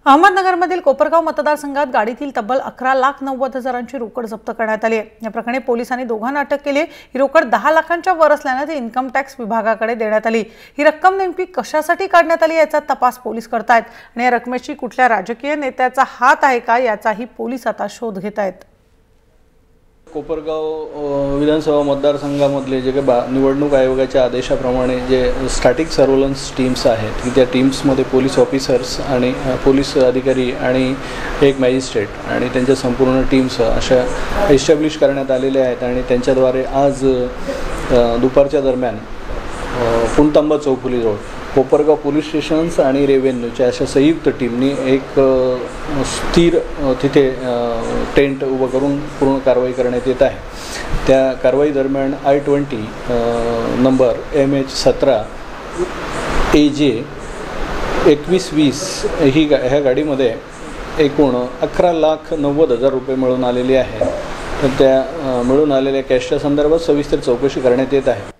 अहमदनगरमधील कोपरगाव मतदारसंघात गाडीतील तब्बल 11,90,000ची रोकड जप्त करण्यात आली आहे। या प्रकरणी पोलिसांनी दोघांना अटक केली। ही रोकड 10 लाखांच्या वर असल्याने ती इन्कम टॅक्स विभागाकडे देण्यात आली। ही रक्कम नेमकी कशासाठी काढण्यात आली याचा तपास पोलीस करतायत आणि या रकमेची कुठल्या राजकीय नेत्याचा हात आहे का याचाही पोलीस आता शोध घेत आहेत। कोपरगाव विधानसभा मतदारसंघामधले जे काही निवडणूक आयोगाच्या आदेशाप्रमाणे जे स्टॅटिक सर्व्हेलन्स टीम्स आहेत की त्या टीम्समध्ये पोलीस ऑफिसर्स आणि पोलीस अधिकारी आणि एक मॅजिस्ट्रेट आणि त्यांच्या संपूर्ण टीम्स अशा एस्टॅब्लिश करण्यात आलेल्या आहेत आणि त्यांच्याद्वारे आज दुपारच्या दरम्यान Puntamba चौफुली road Kopargaon police stations आणि रेव्हेन्यूच्या अशा संयुक्त टीमनी एक स्थिर तिथे टेंट उभं करून पूर्ण कारवाई करण्यात येत आहे। त्या कारवाई दरम्यान I-20 नंबर MH17 AJ 2120 ह्या गाडीमध्ये एकूण 11,90,000 रुपये मिळून आलेले आहेत। तर त्या मिळून आलेल्या कॅशच्या संदर्भात सविस्तर चौकशी करण्यात येत आहे।